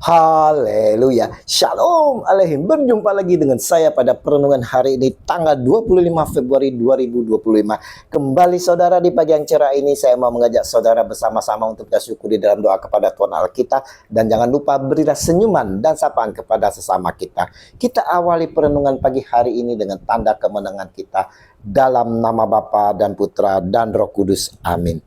Haleluya. Shalom Aleihim. Berjumpa lagi dengan saya pada perenungan hari ini tanggal 25 Februari 2025. Kembali saudara, di pagi yang cerah ini saya mau mengajak saudara bersama-sama untuk bersyukur di dalam doa kepada Tuhan Allah kita. Dan jangan lupa berilah senyuman dan sapaan kepada sesama kita. Kita awali perenungan pagi hari ini dengan tanda kemenangan kita. Dalam nama Bapa dan Putra dan Roh Kudus. Amin.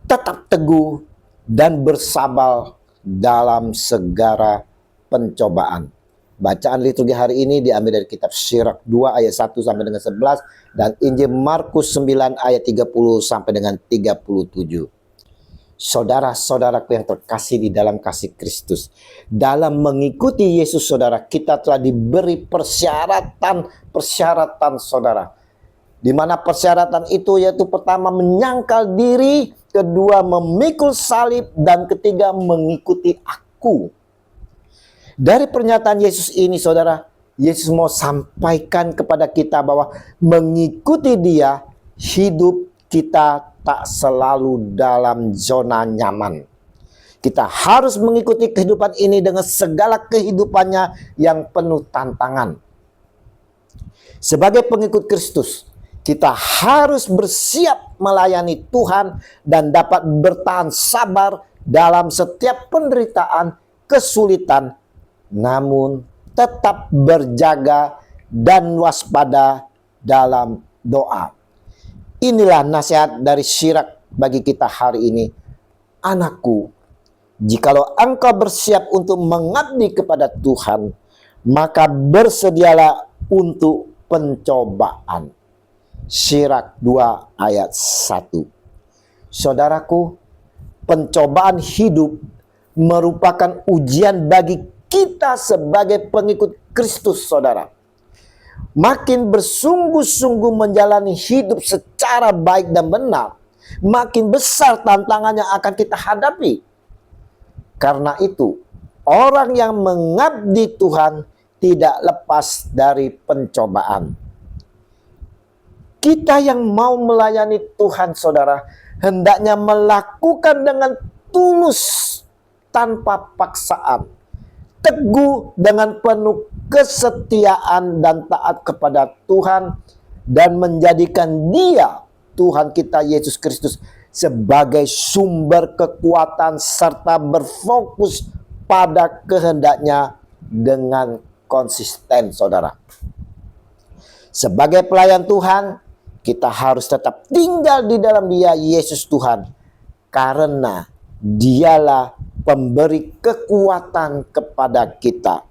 Tetap teguh dan bersabar dalam segala pencobaan. Bacaan liturgi hari ini diambil dari kitab Syirak 2 ayat 1 sampai dengan 11 dan Injil Markus 9 ayat 30 sampai dengan 37. Saudara-saudaraku yang terkasih di dalam kasih Kristus, dalam mengikuti Yesus saudara, kita telah diberi persyaratan saudara. Di mana persyaratan itu yaitu pertama menyangkal diri, kedua memikul salib, dan ketiga mengikuti aku. Dari pernyataan Yesus ini saudara, Yesus mau sampaikan kepada kita bahwa mengikuti Dia, hidup kita tak selalu dalam zona nyaman. Kita harus mengikuti kehidupan ini dengan segala kehidupannya yang penuh tantangan. Sebagai pengikut Kristus, kita harus bersiap melayani Tuhan dan dapat bertahan sabar dalam setiap penderitaan, kesulitan, namun tetap berjaga dan waspada dalam doa. Inilah nasihat dari Syirak bagi kita hari ini. Anakku, jikalau engkau bersiap untuk mengabdi kepada Tuhan, maka bersedialah untuk pencobaan. Syirak 2 ayat 1. Saudaraku, pencobaan hidup merupakan ujian bagi kita sebagai pengikut Kristus saudara. Makin bersungguh-sungguh menjalani hidup secara baik dan benar, makin besar tantangan yang akan kita hadapi. Karena itu, orang yang mengabdi Tuhan tidak lepas dari pencobaan. Kita yang mau melayani Tuhan saudara, hendaknya melakukan dengan tulus tanpa paksaan, teguh dengan penuh kesetiaan dan taat kepada Tuhan, dan menjadikan Dia, Tuhan kita Yesus Kristus, sebagai sumber kekuatan serta berfokus pada kehendaknya dengan konsisten saudara. Sebagai pelayan Tuhan, kita harus tetap tinggal di dalam Dia, Yesus Tuhan, karena Dialah pemberi kekuatan kepada kita.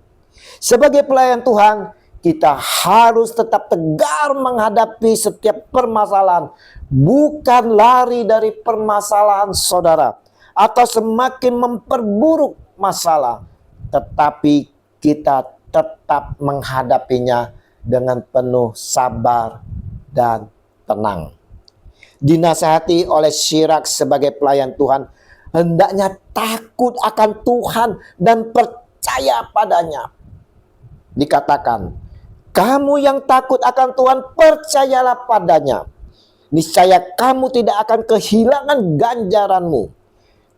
Sebagai pelayan Tuhan, kita harus tetap tegar menghadapi setiap permasalahan, bukan lari dari permasalahan saudara, atau semakin memperburuk masalah, tetapi kita tetap menghadapinya dengan penuh sabar dan tenang. Dinasihati oleh Syirak sebagai pelayan Tuhan, hendaknya takut akan Tuhan dan percaya padanya. Dikatakan, kamu yang takut akan Tuhan, percayalah padanya. Niscaya kamu tidak akan kehilangan ganjaranmu.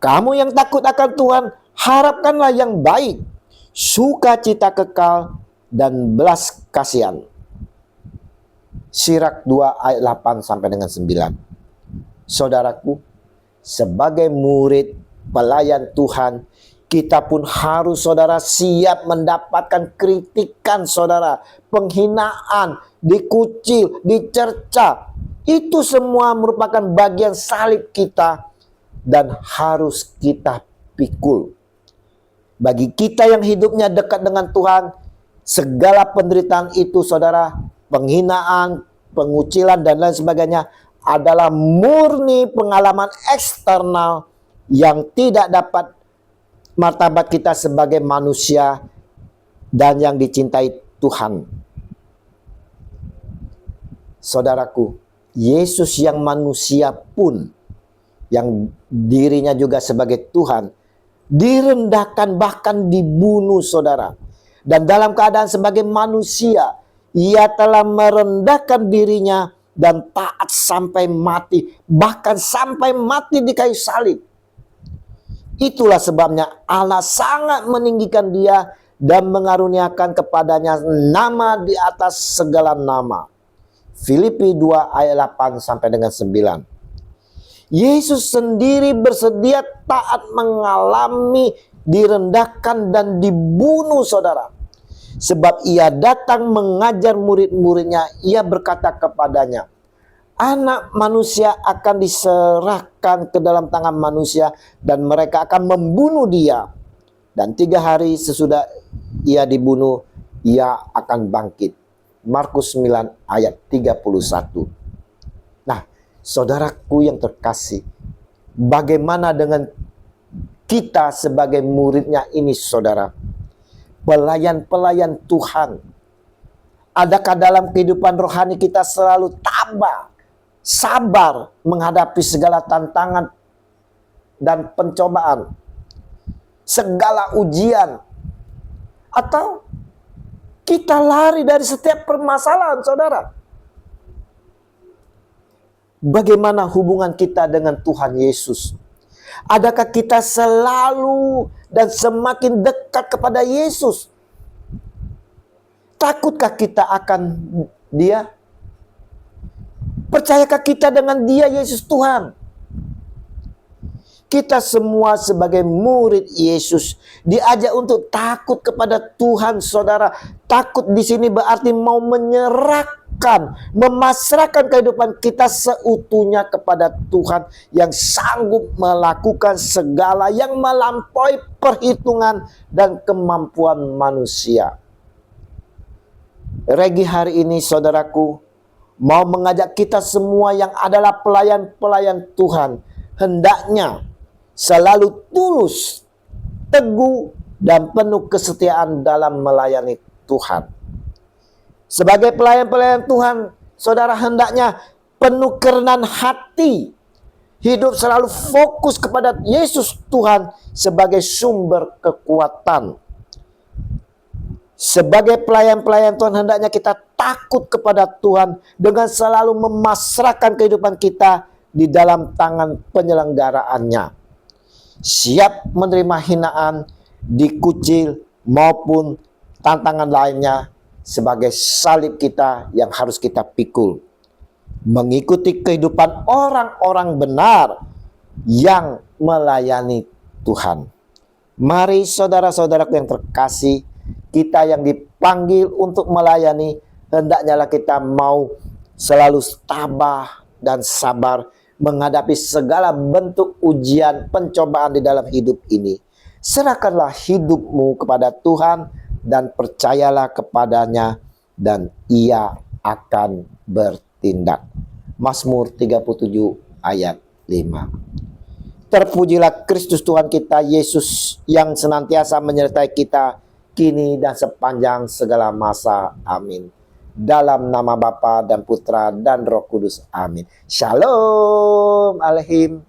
Kamu yang takut akan Tuhan, harapkanlah yang baik, sukacita kekal, dan belas kasihan. Syirak 2 ayat 8 sampai dengan 9. Saudaraku, sebagai murid pelayan Tuhan, kita pun harus saudara siap mendapatkan kritikan saudara, penghinaan, dikucil, dicerca. Itu semua merupakan bagian salib kita dan harus kita pikul. Bagi kita yang hidupnya dekat dengan Tuhan, segala penderitaan itu saudara, penghinaan, pengucilan, dan lain sebagainya adalah murni pengalaman eksternal yang tidak dapat martabat kita sebagai manusia dan yang dicintai Tuhan. Saudaraku, Yesus yang manusia pun, yang dirinya juga sebagai Tuhan, direndahkan bahkan dibunuh saudara. Dan dalam keadaan sebagai manusia, Ia telah merendahkan dirinya dan taat sampai mati, bahkan sampai mati di kayu salib. Itulah sebabnya Allah sangat meninggikan dia dan mengaruniakan kepadanya nama di atas segala nama. Filipi 2 ayat 8 sampai dengan 9. Yesus sendiri bersedia taat mengalami direndahkan dan dibunuh, saudara. Sebab ia datang mengajar murid-muridnya, ia berkata kepadanya, Anak manusia akan diserahkan ke dalam tangan manusia dan mereka akan membunuh dia. Dan 3 hari sesudah ia dibunuh, ia akan bangkit. Markus 9 ayat 31. Nah, saudaraku yang terkasih, bagaimana dengan kita sebagai muridnya ini, saudara? Pelayan-pelayan Tuhan. Adakah dalam kehidupan rohani kita selalu tabah, sabar menghadapi segala tantangan dan pencobaan, segala ujian, atau kita lari dari setiap permasalahan, saudara? Bagaimana hubungan kita dengan Tuhan Yesus? Adakah kita selalu dan semakin dekat kepada Yesus? Takutkah kita akan Dia? Percayakah kita dengan Dia, Yesus Tuhan? Kita semua sebagai murid Yesus diajak untuk takut kepada Tuhan, saudara. Takut di sini berarti mau menyerahkan, memasrahkan kehidupan kita seutuhnya kepada Tuhan yang sanggup melakukan segala yang melampaui perhitungan dan kemampuan manusia. Regi hari ini, saudaraku, mau mengajak kita semua yang adalah pelayan-pelayan Tuhan, hendaknya selalu tulus, teguh, dan penuh kesetiaan dalam melayani Tuhan. Sebagai pelayan-pelayan Tuhan, saudara hendaknya penuh kerendahan hati, hidup selalu fokus kepada Yesus Tuhan sebagai sumber kekuatan. Sebagai pelayan-pelayan Tuhan, hendaknya kita takut kepada Tuhan dengan selalu memasrahkan kehidupan kita di dalam tangan penyelenggaraannya. Siap menerima hinaan, dikucil, maupun tantangan lainnya sebagai salib kita yang harus kita pikul. Mengikuti kehidupan orang-orang benar yang melayani Tuhan. Mari saudara-saudaraku yang terkasih, kita yang dipanggil untuk melayani, hendaknya kita mau selalu tabah dan sabar menghadapi segala bentuk ujian, pencobaan di dalam hidup ini. Serahkanlah hidupmu kepada Tuhan dan percayalah kepadanya dan Ia akan bertindak. Mazmur 37 ayat 5. Terpujilah Kristus Tuhan kita Yesus yang senantiasa menyertai kita kini dan sepanjang segala masa. Amin. Dalam nama Bapa dan Putra dan Roh Kudus. Amin. Shalom Aleihim.